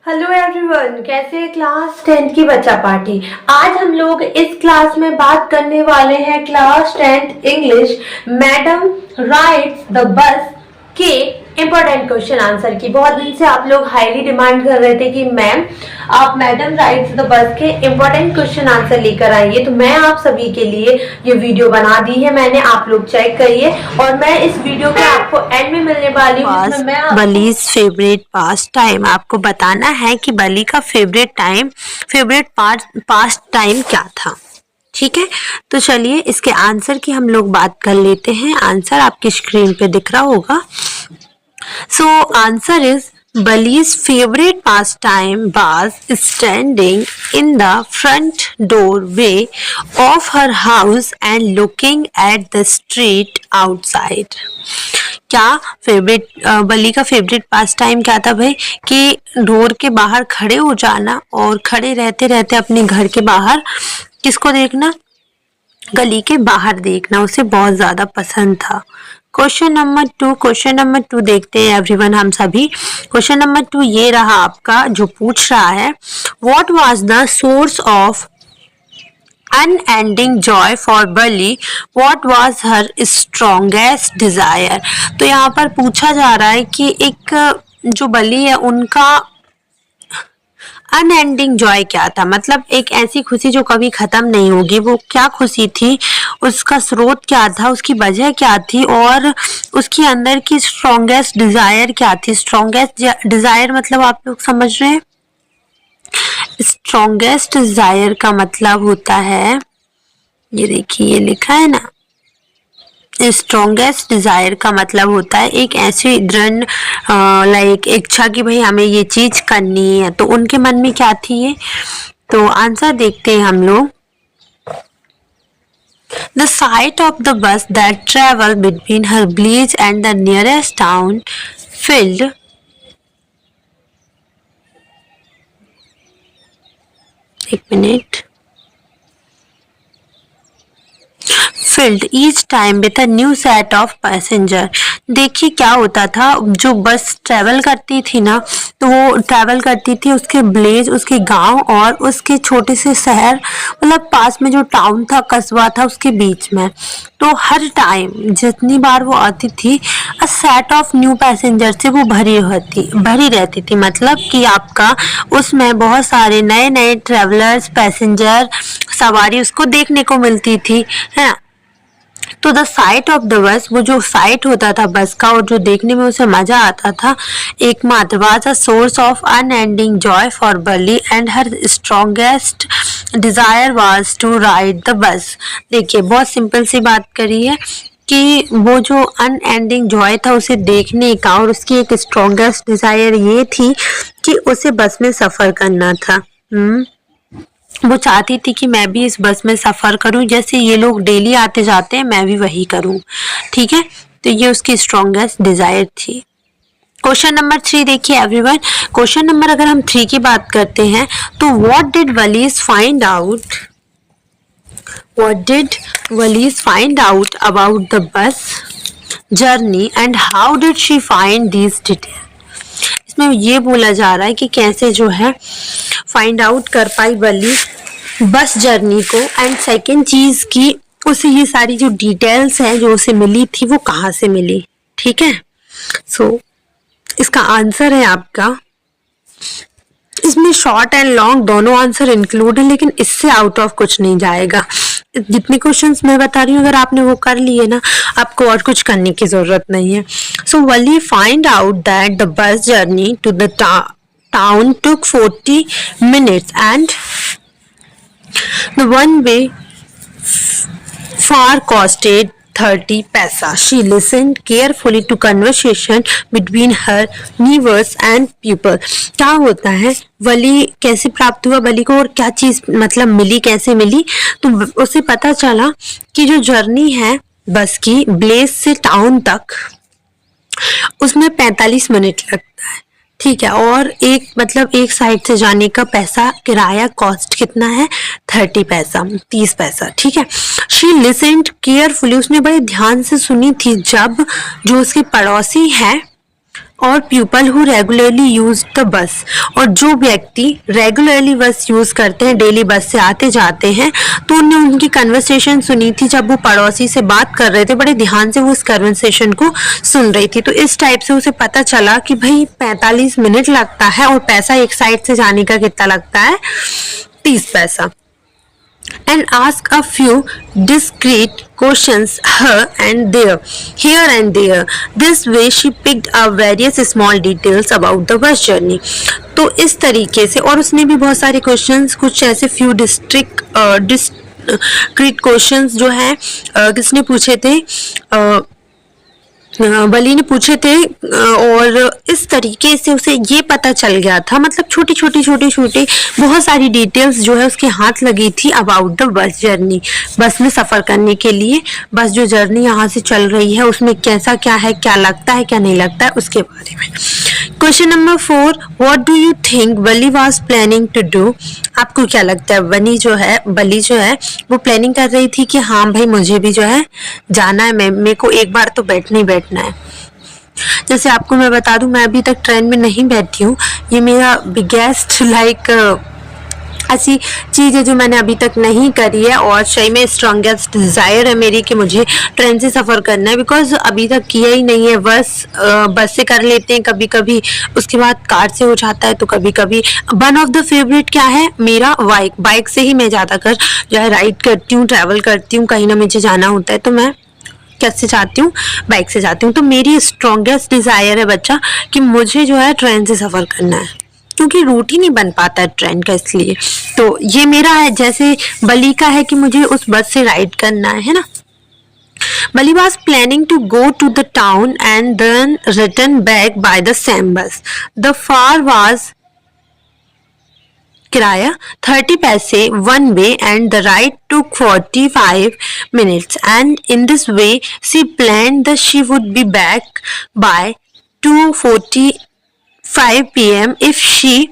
Hello everyone, कैसे है class 10 की बच्चा पार्टी। आज हम लोग इस क्लास में बात करने वाले हैं class 10 English madam rights the bus के इम्पोर्टेंट क्वेश्चन आंसर की। बहुत दिन से आप लोग हाईली डिमांड कर रहे थे कि मैम आप मैडम राइट्स द बस के इम्पोर्टेंट क्वेश्चन आंसर लेकर आइए, तो मैं आप सभी के लिए ये वीडियो बना दी है मैंने। आप लोग चेक करिए और मैं इस वीडियो के आपको एंड में मिलने वाली हूँ जिसमें मैं बलीज फेवरेट पास टाइम आपको बताना है कि बली का फेवरेट पास टाइम क्या था। ठीक है, तो चलिए इसके आंसर की हम लोग बात कर लेते हैं। आंसर आपकी स्क्रीन पे दिख रहा होगा। So answer is Bali's favorite pastime was standing in the front doorway of her house and looking at the street outside. क्या बली का फेवरेट पास टाइम क्या था भाई? कि डोर के बाहर खड़े हो जाना और खड़े रहते रहते अपने घर के बाहर किसको देखना? गली के बाहर देखना उसे बहुत ज्यादा पसंद था। क्वेश्चन नंबर टू देखते हैं एवरीवन हम सभी। क्वेश्चन नंबर 2 ये रहा आपका जो पूछ रहा है, what was the source of unending joy for Valli, what was her strongest desire. तो यहाँ पर पूछा जा रहा है कि एक जो बली है उनका अनएंडिंग जॉय क्या था, मतलब एक ऐसी खुशी जो कभी खत्म नहीं होगी। वो क्या खुशी थी, उसका स्रोत क्या था, उसकी वजह क्या थी और उसके अंदर की स्ट्रॉन्गेस्ट डिजायर क्या थी। स्ट्रॉन्गेस्ट डिजायर मतलब आप लोग समझ रहे हैं? स्ट्रॉन्गेस्ट डिजायर का मतलब होता है, ये देखिए ये लिखा है ना, स्ट्रॉन्गेस्ट डिजायर का मतलब होता है एक ऐसी दृढ़ लाइक इच्छा कि भाई हमें ये चीज करनी है। तो उनके मन में क्या थी ये, तो आंसर देखते हैं हम लोग। The sight of the bus that traveled between her village and the nearest town filled एक minute filled each time with a new set of passenger। देखिए क्या होता था, जो बस ट्रेवल करती थी ना, तो वो ट्रेवल करती थी उसके विलेज, उसके गांव और उसके छोटे से शहर, मतलब पास में जो टाउन था, कस्बा था, उसके बीच में। तो हर टाइम जितनी बार वो आती थी, a set of new passenger से वो भरी रहती थी। मतलब कि आपका उसमें बहुत सारे नए नए ट्रेवलर्स, पैसेंजर, सवारी उसको देखने को मिलती थी, है ना। तो द साइट ऑफ द बस, वो जो साइट होता था बस का और जो देखने में उसे मजा आता था, एकमात्र was a source of unending joy for Valli and her strongest desire was to ride the bus. देखिए बहुत सिंपल सी बात करी है कि वो जो अनएंडिंग जॉय था उसे देखने का, और उसकी एक स्ट्रॉन्गेस्ट डिजायर ये थी कि उसे बस में सफर करना था। वो चाहती थी कि मैं भी इस बस में सफर करूं, जैसे ये लोग डेली आते जाते हैं मैं भी वही करूं। ठीक है, तो ये उसकी स्ट्रॉन्गेस्ट डिजायर थी। क्वेश्चन नंबर 3 देखिए एवरीवन। क्वेश्चन नंबर अगर हम 3 की बात करते हैं तो what did Valli's find out about the bus journey and how did she find these detail. इसमें ये बोला जा रहा है कि कैसे जो है फाइंड आउट कर पाई बली बस जर्नी को, एंड सेकेंड चीज की उसे ये सारी जो डिटेल्स है जो उसे मिली थी वो कहाँ से मिली। ठीक है, सो इसका आंसर है आपका, इसमें शॉर्ट एंड लॉन्ग दोनों आंसर इंक्लूड है, लेकिन इससे आउट ऑफ कुछ नहीं जाएगा। जितने क्वेश्चंस मैं बता रही हूँ अगर आपने वो कर लिए ना, आपको और कुछ करने की जरूरत नहीं है। So Valli find out that the bus journey to the town took 40 minutes and the one way fare costed 30 paisa. She listened carefully to conversation between her neighbors and people. क्या होता है, वली कैसे प्राप्त हुआ बली को और क्या चीज मतलब मिली, कैसे मिली, तो उसे पता चला कि जो जर्नी है बस की ब्लेज से टाउन तक उसमें 45 मिनट लगता है। ठीक है, और एक साइड से जाने का पैसा किराया कॉस्ट कितना है, 30 पैसा। ठीक है, शी लिसन्ड केयरफुली, उसने बड़े ध्यान से सुनी थी जब जो उसके पड़ोसी है और people who regularly use the bus, और जो व्यक्ति रेगुलरली बस यूज करते हैं, डेली बस से आते जाते हैं, तो उनने उनकी कन्वर्सेशन सुनी थी जब वो पड़ोसी से बात कर रहे थे, बड़े ध्यान से वो उस कन्वर्सेशन को सुन रही थी। तो इस टाइप से उसे पता चला कि भाई 45 मिनट लगता है और पैसा एक साइड से जाने का कितना लगता है, 30 पैसा। And ask a few discreet questions here and there. This way she picked up various small details about the bus journey. तो इस तरीके से, और उसने भी बहुत सारे क्वेश्चंस, कुछ ऐसे few discreet क्वेश्चंस जो है किसने पूछे थे, बली ने पूछे थे, और इस तरीके से उसे ये पता चल गया था, मतलब छोटी छोटी बहुत सारी डिटेल्स जो है उसके हाथ लगी थी अबाउट द बस जर्नी, बस में सफ़र करने के लिए, बस जो जर्नी यहाँ से चल रही है उसमें कैसा क्या है, क्या लगता है क्या नहीं लगता है, उसके बारे में। Question number 4, what do you think Valli was planning to do? आपको क्या लगता है बली जो है वो प्लानिंग कर रही थी कि हाँ भाई मुझे भी जो है जाना है, मेरे को एक बार तो बैठना है। जैसे आपको मैं बता दूं, मैं अभी तक ट्रेन में नहीं बैठी हूँ, ये मेरा बिगेस्ट ऐसी चीज़ है जो मैंने अभी तक नहीं करी है, और सही में स्ट्रॉन्गेस्ट डिज़ायर है मेरी कि मुझे ट्रेन से सफ़र करना है, बिकॉज अभी तक किया ही नहीं है। बस से कर लेते हैं कभी कभी, उसके बाद कार से हो जाता है, तो कभी कभी वन ऑफ द फेवरेट क्या है मेरा, बाइक से ही मैं ज़्यादातर जो है राइड करती हूँ, ट्रैवल करती हूँ। कहीं ना मुझे जाना होता है तो मैं कैसे जाती हूँ, बाइक से जाती हूँ। तो मेरी स्ट्रॉन्गेस्ट डिज़ायर है बच्चा कि मुझे जो है ट्रेन से सफ़र करना है, क्योंकि रूट ही नहीं बन पाता है ट्रेन का, इसलिए। तो ये मेरा है, जैसे बली का है कि मुझे उस बस से राइड करना है ना। Bali was planning to go to the town and then return back by the same bus. The fare was किराया 30 पैसे one way and the ride took 45 minutes, and in this way she planned that she would be back by 2:45 p.m. if she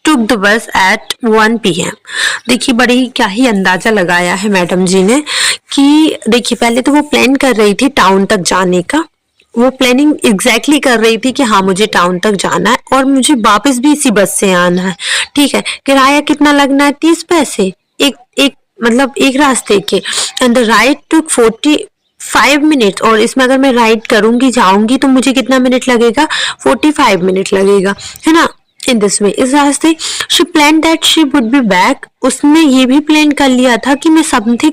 took the bus at 1 p.m. देखिए बड़ी क्या ही अंदाजा लगाया है madam जी ने कि देखिए पहले तो वो प्लान कर रही थी टाउन तक जाने का, वो प्लानिंग एग्जैक्टली कर रही थी कि हाँ मुझे टाउन तक जाना है और मुझे वापस भी इसी बस से आना है, ठीक है। किराया कितना लगना है, 30 पैसे एक रास्ते के, and the ride took 45 minute, और इसमें अगर मैं राइड करूंगी जाऊंगी तो मुझे कितना मिनट लगेगा, 45 मिनट लगेगा, है ना। इन दिस वे, इस रास्ते she plan that she would be back, उसने ये भी प्लान कर लिया था कि मैं समथिंग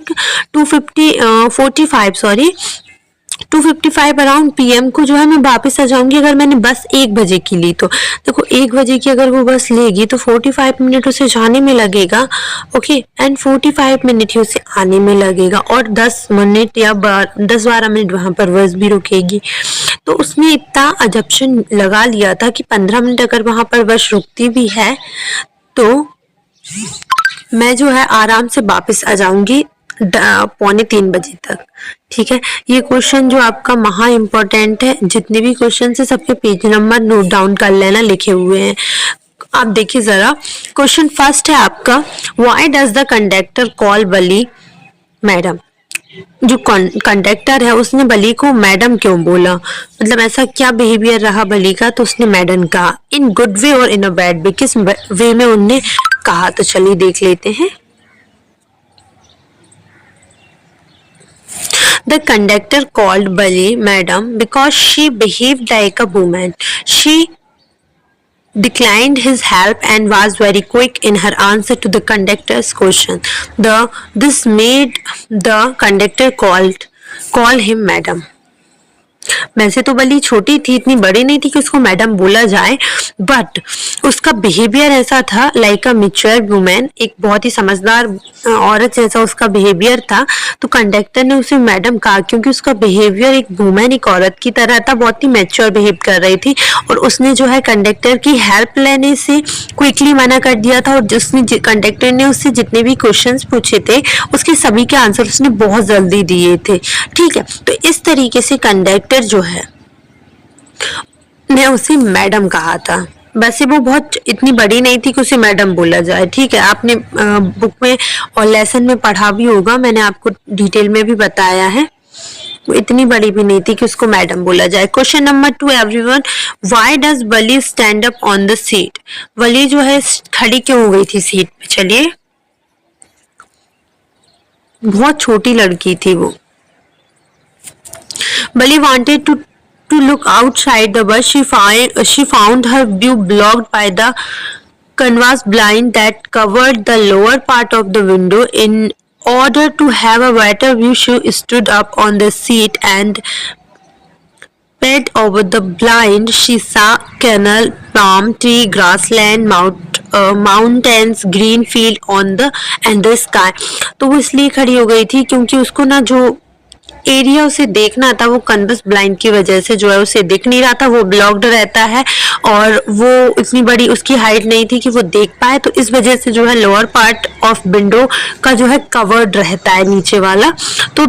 2:55 अराउंड पीएम को जो है मैं वापस आ जाऊंगी। अगर मैंने बस 1 बजे की ली तो देखो 1 बजे की अगर वो बस लेगी तो 45 मिनट उसे जाने में लगेगा, ओके, एंड 45 मिनट ही उसे आने में लगेगा, और 10 मिनट या 10-12 मिनट वहां पर बस भी रुकेगी। तो उसने इतना अजम्पशन लगा लिया था कि 15 मिनट अगर वहां पर बस रुकती भी है तो मैं जो है आराम से वापस आ जाऊंगी 2:45 बजे तक, ठीक है। ये क्वेश्चन जो आपका महा इम्पोर्टेंट है, जितने भी क्वेश्चन है सबके पेज नंबर नोट डाउन कर लेना, लिखे हुए हैं। आप देखिए जरा, क्वेश्चन फर्स्ट है आपका, why does the conductor call Bali madam? जो कंडक्टर है उसने बली को मैडम क्यों बोला, मतलब ऐसा क्या बिहेवियर रहा बली का तो उसने मैडम कहा। इन गुड वे और इन अ बैड वे, किस वे में उनने कहा, तो चलिए देख लेते हैं। The conductor called Bali madam because she behaved like a woman. She declined his help and was very quick in her answer to the conductor's question. This made the conductor call him madam. वैसे तो बली छोटी थी, इतनी बड़ी नहीं थी कि उसको मैडम बोला जाए, बट उसका बिहेवियर ऐसा था लाइक अ मैच्योर वुमेन, एक बहुत ही समझदार औरत जैसा उसका बिहेवियर था। तो कंडक्टर ने उसे मैडम कहा क्योंकि उसका बिहेवियर एक वुमेन, एक औरत की तरह था, बहुत ही मैच्योर बिहेव कर रही थी। और उसने जो है कंडक्टर की हेल्प लेने से क्विकली मना कर दिया था, और जिसने कंडक्टर ने उससे जितने भी क्वेश्चंस पूछे थे उसके सभी के आंसर उसने बहुत जल्दी दिए थे, ठीक है। तो इस तरीके से कंडक्टर जो है ने उसे मैडम कहा था। वैसे वो बहुत इतनी बड़ी नहीं थी कि उसे मैडम बोला जाए, ठीक है। आपने बुक में और लेसन में पढ़ा भी होगा, मैंने आपको डिटेल में भी बताया है। वो इतनी बड़ी भी नहीं थी कि उसको मैडम बोला जाए। Question number 2 everyone, why does Valli stand up on the seat? Valli जो है खड़ी क्यों हो गई थी सीट पे? चलिए, बहुत छोटी लड़की थी वो। Valli wanted to look outside the bus, she found her view blocked by the canvas blind that covered the lower part of the window. In order to have a better view, she stood up on the seat and peered over the blind. She saw canal, palm tree, grassland, mountains, green field on the and the sky. तो वो इसलिए खड़ी हो गई थी क्योंकि उसको ना जो एरिया उसे देखना था वो कन्वस ब्लाइंड की वजह से जो है उसे दिख नहीं रहा था, वो ब्लॉक्ड रहता है और वो इतनी बड़ी उसकी हाइट नहीं थी कि वो देख पाए, तो इस वजह से जो है लोअर पार्ट ऑफ विंडो का जो है कवर्ड रहता है नीचे वाला। तो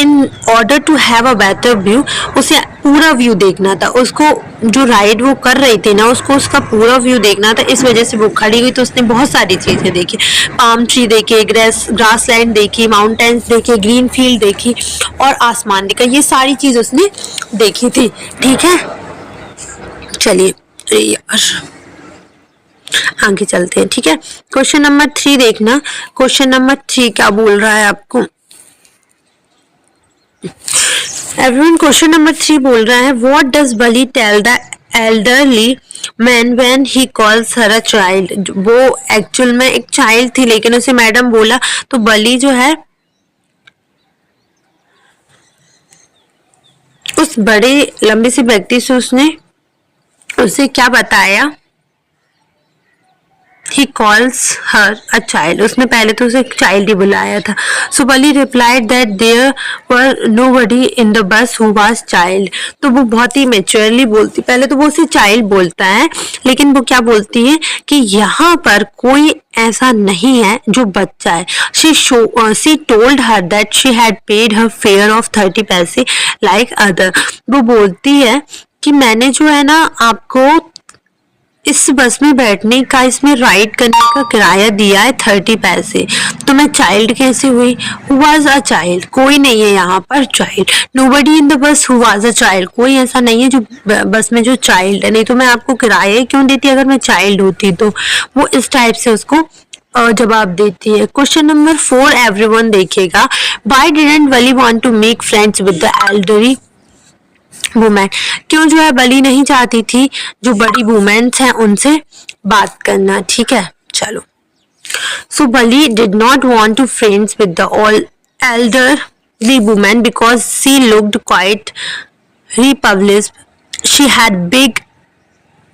in order to have a better view, उसे पूरा व्यू देखना था, उसको जो राइड वो कर रही थी ना उसको उसका पूरा व्यू देखना था, इस वजह से वो खड़ी हुई। तो उसने बहुत सारी चीजें देखी, पाम ट्री देखे, ग्रास लैंड देखी, माउंटेन्स देखे, ग्रीन फील्ड देखी और आसमान देखा, ये सारी चीज उसने देखी थी। ठीक है, चलिए अरे यार आगे चलते हैं। ठीक है, क्वेश्चन नंबर 3 देखना। क्वेश्चन नंबर 3 क्या बोल रहा है आपको? एवरीवन, क्वेश्चन नंबर 3 बोल रहा है, what does Valli tell the elderly man when he calls her a child? वो एक्चुअल में एक चाइल्ड थी लेकिन उसे मैडम बोला, तो बली जो है उस बड़े लंबे से व्यक्ति से उसने उसे क्या बताया? He calls her a child. उसने पहले तो उसे एक चाइल्ड ही बुलाया था। So Bali replied that there were nobody in the bus who was child. तो वो बहुत ही मेच्योरली बोलती, पहले तो वो उसे चाइल्ड बोलता है लेकिन वो क्या बोलती है कि यहाँ पर कोई ऐसा नहीं है जो बच्चा है। She told her that she had paid her fare of 30 पैसे like other. वो बोलती है कि मैंने जो है ना आपको इस बस में बैठने का, इसमें राइड करने का किराया दिया है 30 पैसे, तो मैं चाइल्ड कैसे हुई? Who was a child? कोई नहीं है यहाँ पर child. Nobody in the bus who was a child. कोई ऐसा नहीं है जो बस में जो चाइल्ड है, नहीं तो मैं आपको किराया क्यों देती अगर मैं चाइल्ड होती? तो वो इस टाइप से उसको जवाब देती है। क्वेश्चन नंबर 4 एवरीवन देखिएगा, Why didn't Bali want to make friends with the elderly women? क्यों जो है बली नहीं चाहती थी जो बड़ी वुमेन्स हैं उनसे बात करना? ठीक है, चलो। So Valli did not want to friends with the all elderly woman because she looked quite repulsive. She had big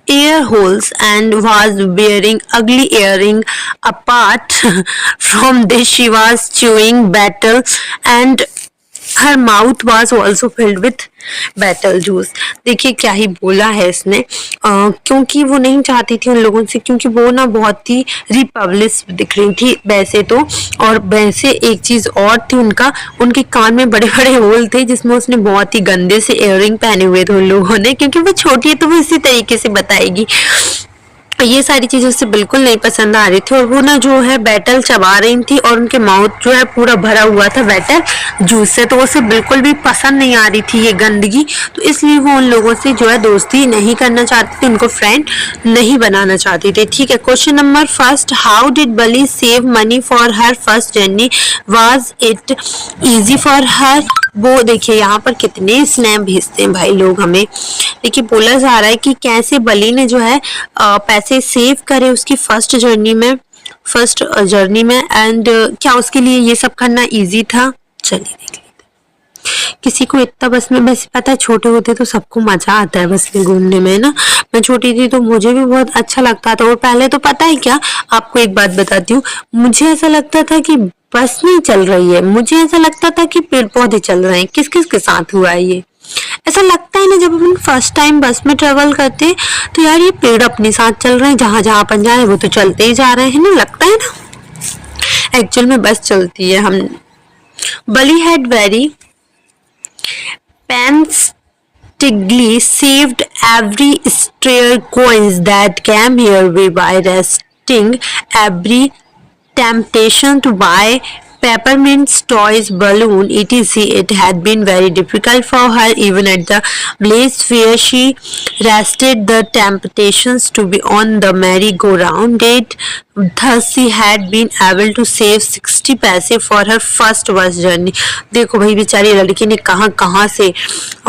ear holes and was wearing ugly earring. Apart from this, she was chewing betel and her mouth was also filled with betel juice. देखिए क्या ही बोला है इसने, क्योंकि वो नहीं चाहती थी उन लोगों से, क्योंकि वो ना बहुत ही रिपब्लिश दिख रही थी वैसे तो, और वैसे एक चीज और थी, उनके कान में बड़े बड़े होल थे जिसमें उसने बहुत ही गंदे से इयररिंग पहने हुए थे उन लोगों ने, क्योंकि वो छोटी है तो वो इसी तरीके से बताएगी। ये सारी चीजें उससे बिल्कुल नहीं पसंद आ रही थी और वो ना जो है बेटल चबा रही थी और उनके माउथ जो है पूरा भरा हुआ था बेटल जूस से, तो उसे बिल्कुल भी पसंद नहीं आ रही थी ये गंदगी, तो इसलिए वो उन लोगों से जो है दोस्ती नहीं करना चाहती थी, उनको फ्रेंड नहीं बनाना चाहती थी। ठीक है, question number 1, how did Bali save money for her first journey? Was it easy for her? वो देखिए यहाँ पर कितने स्नैप भेजते हैं भाई लोग हमें। देखिए बोला जा रहा है कि कैसे बली ने जो है पैसे सेव करे उसकी फर्स्ट जर्नी में एंड क्या उसके लिए ये सब करना इजी था? चलिए देख लेते हैं। किसी को इतना बस में, वैसे पता है छोटे होते तो सबको मजा आता है बस में घूमने में ना, मैं छोटी थी तो मुझे भी बहुत अच्छा लगता था। और पहले तो पता है क्या, आपको एक बात बताती हूँ, मुझे ऐसा लगता था कि बस नहीं चल रही है, मुझे ऐसा लगता था कि पेड़ पौधे चल रहे हैं। किस किस के साथ हुआ है ये? ऐसा लगता है ना जब अपन फर्स्ट टाइम बस में ट्रेवल करते हैं तो यार ये पेड़ अपने साथ चल रहे हैं, जहां जहां अपन जा रहे हैं वो तो चलते ही जा रहे हैं ना, लगता है ना। एक्चुअल में बस चलती है। हम Valli had very painstakingly saved every stray coins that came her way by resisting every temptation to buy peppermints, toys, balloon, etc. It had been very difficult for her. Even at the Blaze Fair, she resisted the temptations to be on the merry-go-round. Thus she had been able to save 60 पैसे for her first bus journey. देखो भाई बेचारी लड़की ने कहाँ कहाँ से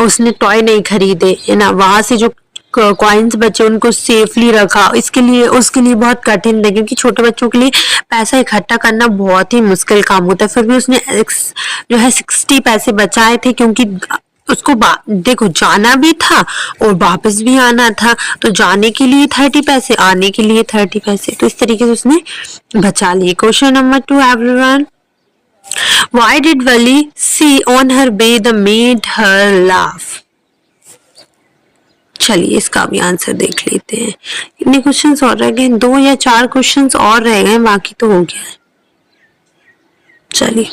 उसने टॉय नहीं खरीदे है ना, वहां से जो कॉइन्स बचे उनको सेफली रखा। इसके लिए उसके लिए बहुत कठिन था, क्योंकि छोटे बच्चों के लिए पैसा इकट्ठा करना बहुत ही मुश्किल काम होता है। फिर भी उसने जो है 60 पैसे बचाए थे, क्योंकि उसको देखो जाना भी था और वापस भी आना था, तो जाने के लिए 30 पैसे, आने के लिए 30 पैसे, तो इस तरीके से उसने बचा लिए। Question number 2 everyone, why did Wally see on her way the made her laugh? चलिए इसका भी आंसर देख लेते हैं। कितने क्वेश्चंस और रह गए? 2 या 4 क्वेश्चंस और रह गए, बाकी तो हो गया है। चलिए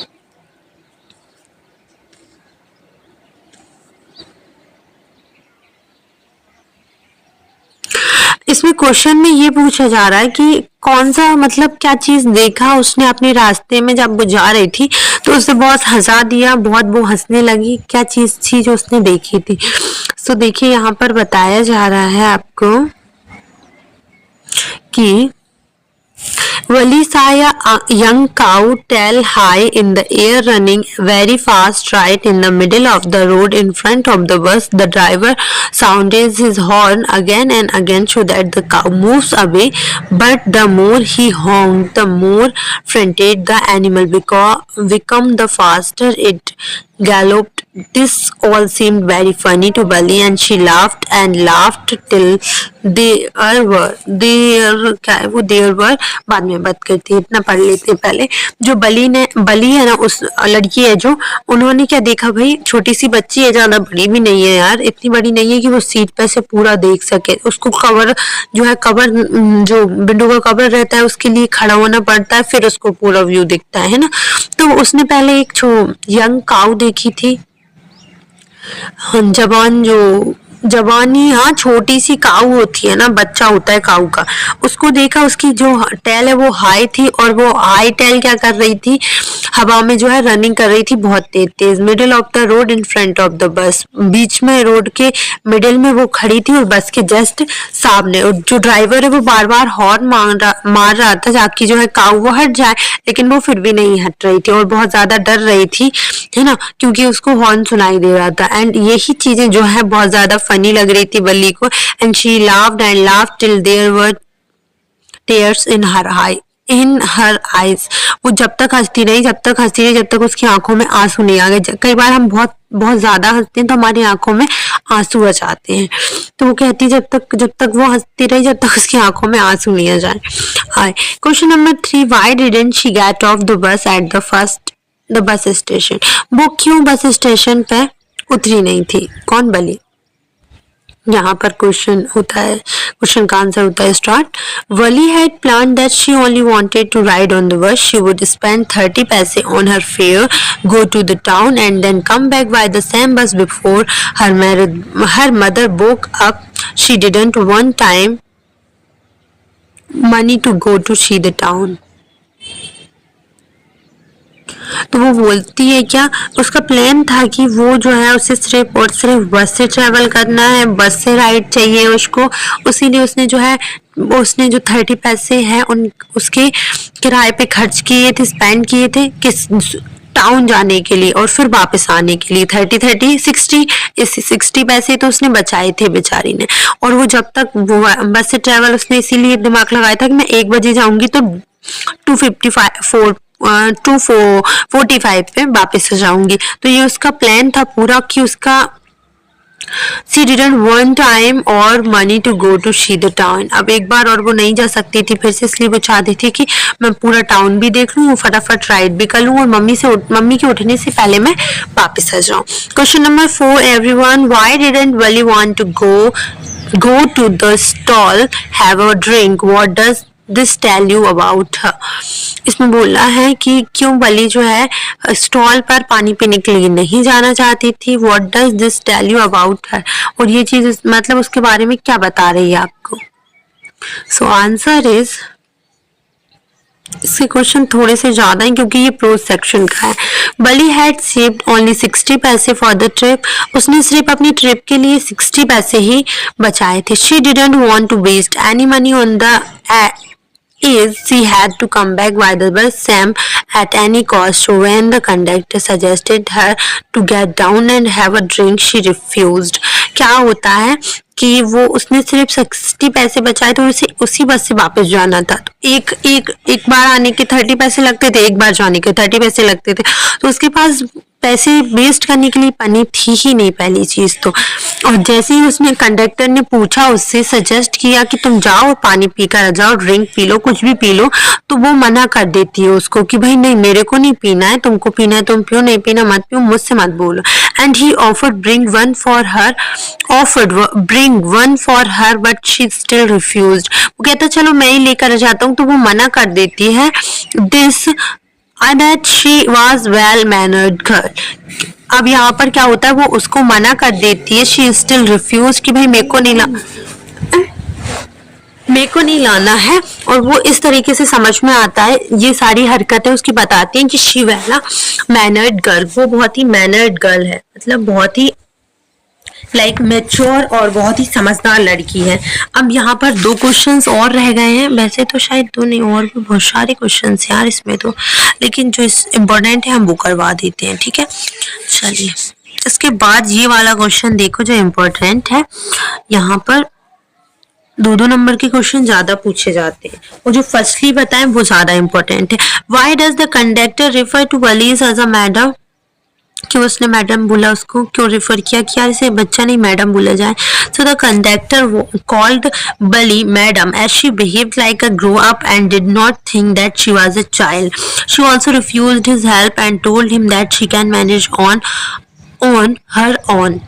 इसमें क्वेश्चन में ये पूछा जा रहा है कि कौन सा मतलब क्या चीज देखा उसने अपने रास्ते में जब वो जा रही थी, तो उसे बहुत हंसा दिया, बहुत वो हंसने लगी। क्या चीज थी जो उसने देखी थी? तो देखिए यहाँ पर बताया जा रहा है आपको कि Wally saw a young cow tail high in the air running very fast right in the middle of the road in front of the bus. The driver sounded his horn again and again so that the cow moves away, but the more he honked, the more frantic the animal become, the faster it galloped. This all seemed very funny to Wally and she laughed and laughed till there were बाद में बात करती है, इतना पढ़ लेते हैं पहले। जो बली है ना, उस लड़की है जो, उन्होंने क्या देखा भाई, छोटी सी बच्ची है, ज्यादा बड़ी भी नहीं है यार, इतनी बड़ी नहीं है कि वो सीट पे से पूरा देख सके। उसको कवर जो है, कवर जो विंडो का कवर रहता है उसके लिए खड़ा होना पड़ता है, फिर उसको पूरा व्यू दिखता है ना। तो उसने पहले एक यंग काऊ देखी थी, जवानी, हाँ छोटी सी काऊ होती है ना, बच्चा होता है काऊ का, उसको देखा। उसकी जो टेल है वो हाई थी, और वो हाई टेल क्या कर रही थी, हवा में जो है रनिंग कर रही थी बहुत तेज तेज। Middle of the road in front of the bus, बीच में रोड के मिडिल में वो खड़ी थी और बस के जस्ट सामने। और जो ड्राइवर है वो बार बार हॉर्न मार रहा था ताकि जो है काऊ वो हट जाए, लेकिन वो फिर भी नहीं हट रही थी और बहुत ज्यादा डर रही थी, है ना, क्योंकि उसको हॉर्न सुनाई दे रहा था। एंड यही चीजें जो है बहुत ज्यादा फनी लग रही थी बल्ली को। And she laughed and laughed till there were tears in her eyes. वो जब तक हंसती रही जब तक उसकी आंखों में आंसू नहीं आ गए। कई बार हम बहुत बहुत ज्यादा हंसते हैं तो हमारी आंखों में आंसू आ जाते हैं, तो वो कहती जब तक वो हंसती रही जब तक उसकी आंखों में आंसू नहीं आ जाए। Question number 3, why didn't she get of the बस एट द बस स्टेशन? वो क्यों बस स्टेशन पे उतरी नहीं थी? कौन बली? यहाँ पर क्वेश्चन का आंसर होता है start. Wally had planned that she only wanted to ride on the bus. She would spend 30 paise on her fare, go to the town and then come back by the same bus before her mother woke up. She didn't want money to go to see the town. तो वो बोलती है क्या, उसका plan था कि वो जो है उसे सिर्फ और सिर्फ बस से ट्रेवल करना है, बस से राइड चाहिए उसको। उसीलिए उसने जो 30 पैसे हैं उसके किराए पे खर्च किए थे, स्पेंड किए थे किस टाउन जाने के लिए और फिर वापस आने के लिए। 60 पैसे तो उसने बचाए थे बेचारी ने। और वो जब तक वो बस से ट्रेवल, उसने इसीलिए दिमाग लगाया था कि मैं 1 बजे जाऊंगी तो 2:45 पे वापस आ जाऊंगी। तो ये उसका प्लान था पूरा कि उसका She didn't want time or money to go to see the town. अब एक बार और वो नहीं जा सकती थी फिर से, इसलिए वो चाहती थी कि मैं पूरा टाउन भी देख लूँ, फटाफट राइड भी कर लूँ और मम्मी के उठने से पहले मैं वापस आ जाऊँ। Question number 4 everyone, why didn't Wally want to go to the stall, have a drink? What does this tell you about her? इसमें बोला है कि क्यों बली जो है स्टॉल पर पानी पीने के लिए नहीं जाना चाहती थी। What does this tell you about her? और ये चीज मतलब उसके बारे में क्या बता रही है आपको? सो आंसर इज इसके क्वेश्चन थोड़े से ज्यादा हैं क्योंकि ये प्रोज सेक्शन का है। बली हैड सेव्ड ओनली 60 पैसे फॉर द ट्रिप। उसने सिर्फ अपनी ट्रिप के लिए 60 पैसे ही बचाए थे। She didn't want to waste any money on the is she had to come back by the bus Sam at any cost. So when the conductor suggested her to get down and have a drink, she refused. क्या होता है कि वो उसने सिर्फ 60 पैसे बचाए तो उसे उसी बस से वापस जाना था। तो एक बार आने के 30 पैसे लगते थे, एक बार जाने के 30 पैसे लगते थे, तो उसके पास पैसे वेस्ट करने के लिए पानी थी ही नहीं पहली चीज तो। और जैसे ही उसने कंडक्टर ने पूछा, उससे सजेस्ट किया कि तुम जाओ पानी पी कर जाओ, ड्रिंक पी लो, कुछ भी पी लो, तो वो मना कर देती है उसको कि भाई नहीं, मेरे को नहीं पीना है, तुमको पीना है तुम पियो, नहीं पीना मत पियो, मुझसे मत बोलो। And he offered bring one for her but she still refused. वो कहता चलो मैं ही लेकर जाता हूँ, तो वो मना कर देती है। This that she was well mannered girl. अब यहाँ पर क्या होता है, वो उसको मना कर देती है। she still refused कि भाई मेरे को नहीं लाना है। और वो इस तरीके से समझ में आता है, ये सारी हरकतें उसकी बताती हैं कि शी वेल मैनर्ड गर्ल, वो बहुत ही मैनर्ड गर्ल है, मतलब बहुत ही लाइक मैच्योर और बहुत ही समझदार लड़की है। अब यहाँ पर 2 क्वेश्चंस और रह गए हैं, वैसे तो शायद 2 नहीं, और भी बहुत सारे क्वेश्चंस यार इसमें तो, लेकिन जो इम्पोर्टेंट है हम वो करवा देते हैं, ठीक है। चलिए इसके बाद ये वाला क्वेश्चन देखो जो इम्पोर्टेंट है। यहाँ पर 2-2 नंबर के क्वेश्चन ज्यादा पूछे जाते हैं, और जो फर्स्टली बताएं वो ज्यादा इम्पोर्टेंट है। Why does the conductor refer to Valli's as a madam? क्यों उसने मैडम बोला, उसको क्यों रेफर किया कि यार इसे बच्चा नहीं मैडम बोला जाए। So the conductor called Valli madam as she behaved like a grow up and did not think that she was a child. She also refused his help and told him that she can manage on her own.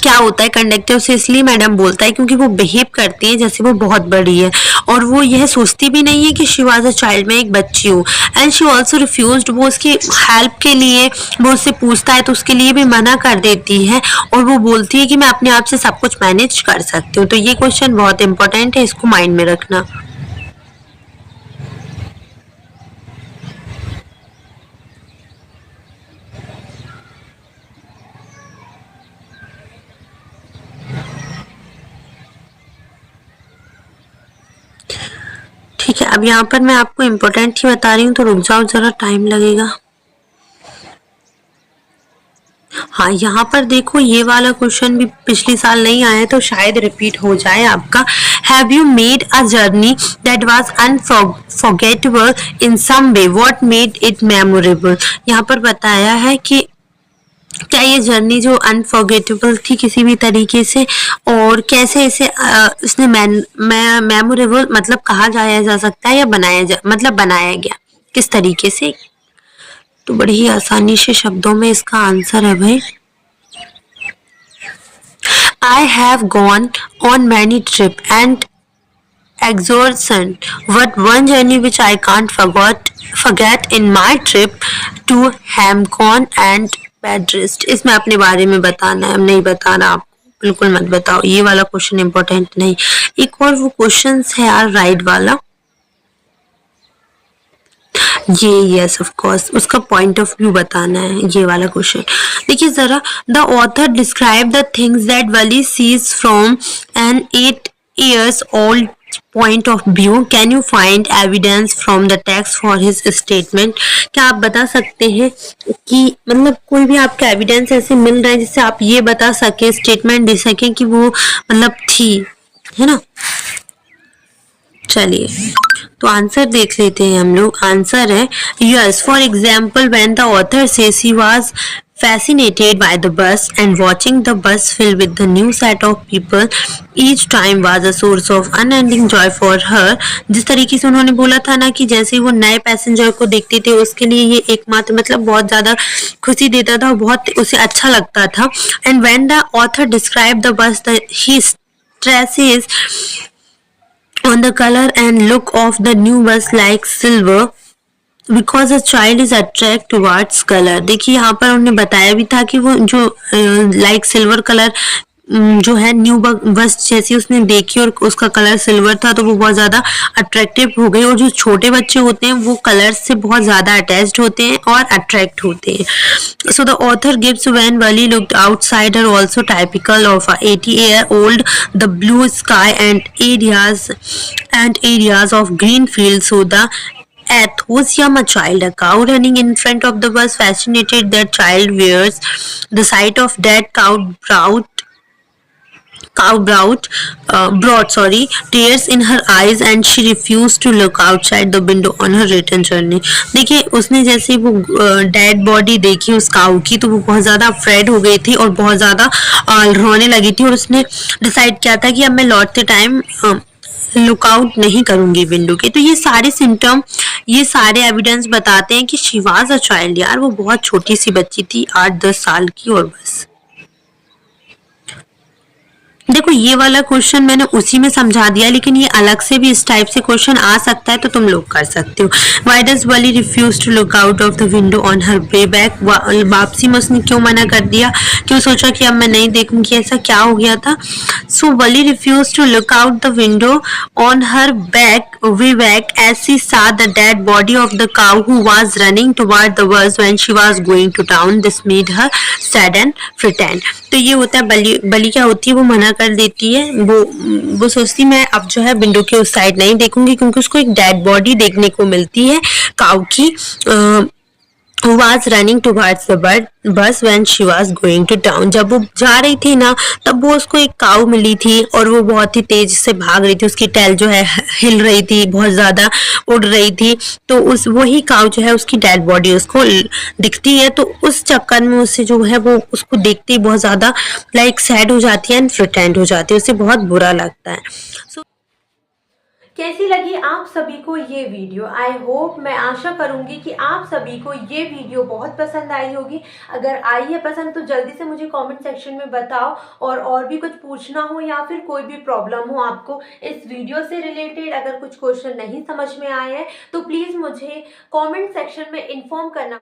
क्या होता है, conductor उसे इसलिए madam बोलता है क्योंकि वो behave करती है जैसे वो बहुत बड़ी है, और वो यह सोचती भी नहीं है कि शी वाज अ चाइल्ड, मैं एक बच्ची हूँ। एंड शी ऑल्सो रिफ्यूज्ड, वो उसकी हेल्प के लिए वो उससे पूछता है तो उसके लिए भी मना कर देती है, और वो बोलती है कि मैं अपने आप से सब कुछ मैनेज कर सकती हूँ। तो ये क्वेश्चन बहुत इंपॉर्टेंट है, इसको माइंड में रखना। ठीक है, अब यहाँ पर मैं आपको इम्पोर्टेंट ही बता रही हूँ, तो रुक जाओ जरा, टाइम लगेगा। हाँ, यहाँ पर देखो ये वाला क्वेश्चन भी पिछले साल नहीं आया तो शायद रिपीट हो जाए आपका। Have you made a journey that was unforgettable in some way, what made it memorable? यहाँ पर बताया है कि क्या ये जर्नी जो अनफॉरगेटेबल थी किसी भी तरीके से, और कैसे इसे इसने मेमोरेबल मतलब कहा जाया जा सकता है, या बनाया गया किस तरीके से। तो बड़ी ही आसानी से शब्दों में इसका आंसर है भाई, I have gone on many trips and exhaustion, but one journey which I can't forget in my trip to Hamcon and Madrid. इसमें अपने बारे में बताना है, नहीं बताना आपको, बिल्कुल मत बताओ, ये वाला क्वेश्चन इंपॉर्टेंट नहीं। एक और वो क्वेश्चन है यार राइट वाला, ये यस ऑफ कोर्स, उसका पॉइंट ऑफ व्यू बताना है, ये वाला क्वेश्चन। देखिए जरा, the author describe the things that Valli sees from an 8 years old point of view. Can you find evidence from the text for his statement? क्या आप बता सकते हैं कि मतलब कोई भी आपका एविडेंस ऐसे मिल रहा है जिससे आप ये बता सके, स्टेटमेंट दे सके कि वो मतलब थी, है ना। चलिए तो आंसर देख लेते हैं हम लोग। आंसर है yes. For example, when the author says he was fascinated by the bus and watching the bus fill with the new set of people each time was a source of unending joy for her. जिस तरीके से उन्होंने बोला था ना कि जैसे वो नए पैसेंजर को देखते थे उसके लिए ये एकमात्र मतलब बहुत ज्यादा खुशी देता था, बहुत उसे अच्छा लगता था। and when the author described the bus, he stresses on the color and look of the new bus like silver because a child is attracted towards color. देखिए यहाँ पर उन्होंने बताया भी था कि वो जो लाइक सिल्वर कलर जो है न्यू बस जैसी उसने देखी और उसका कलर सिल्वर था तो वो बहुत ज़्यादा अट्रैक्टिव हो गई। और जो छोटे बच्चे होते हैं वो कलर से बहुत ज़्यादा अटैच्ड होते हैं और अट्रैक्ट होते हैं। So the author gives when Wally looked outside her also typical of a 80-year-old, the blue sky and areas of green fields. So the Athosium, a child, a cow running in front of the bus fascinated their child wears. The sight of that brought tears in her eyes and she refused to look outside the window on her return journey. देखिए उसने जैसे वो dead body देखी उस काऊ की तो वो बहुत ज़्यादा अफ्रेड हो गई थी और बहुत ज़्यादा रोने लगी थी और उसने डिसाइड किया था कि अब मैं लौटते टाइम लुकआउट नहीं करूंगी विंडो के। तो ये सारे सिम्टम, ये सारे एविडेंस बताते हैं कि शी वाज अ चाइल्ड। यार वो बहुत छोटी सी बच्ची थी, 8-10 साल की। और बस देखो ये वाला क्वेश्चन मैंने उसी में समझा दिया, लेकिन ये अलग से भी इस टाइप से क्वेश्चन आ सकता है तो तुम लोग कर सकते हो। Why does Wally refuse to look out of the window on her way back? वापसी में उसने क्यों मना कर दिया? क्यों सोचा कि अब मैं नहीं देखूंगी? ऐसा क्या हो गया था? So Wally refused to look out the window on her way back as she saw the dead body of the cow who was running toward the bus when she was going to town. This made her sad and frightened. तो ये होता है बली क्या होती है, वो मना कर देती है। वो सोचती मैं अब जो है विंडो के उस साइड नहीं देखूंगी क्योंकि उसको एक डेड बॉडी देखने को मिलती है काऊ की, was running towards the bus when she was going to town. जब वो जा रही थी ना तब वो उसको एक काऊ मिली थी और वो बहुत ही तेज से भाग रही थी, उसकी टेल जो है हिल रही थी, बहुत ज़्यादा उड़ रही थी। तो उस वही काऊ जो है उसकी डेड बॉडी उसको दिखती है, तो उस चक्कर में उससे जो है वो उसको देखते ही बहुत ज़्यादा लाइक सैड हो जाती है एंड फ्रिटेंड हो जाती है, उसे बहुत बुरा लगता है। कैसी लगी आप सभी को ये वीडियो? आई होप, मैं आशा करूंगी कि आप सभी को ये वीडियो बहुत पसंद आई होगी। अगर आई है पसंद तो जल्दी से मुझे कमेंट सेक्शन में बताओ, और भी कुछ पूछना हो या फिर कोई भी प्रॉब्लम हो आपको इस वीडियो से रिलेटेड, अगर कुछ क्वेश्चन नहीं समझ में आए हैं तो प्लीज़ मुझे कॉमेंट सेक्शन में इन्फॉर्म करना।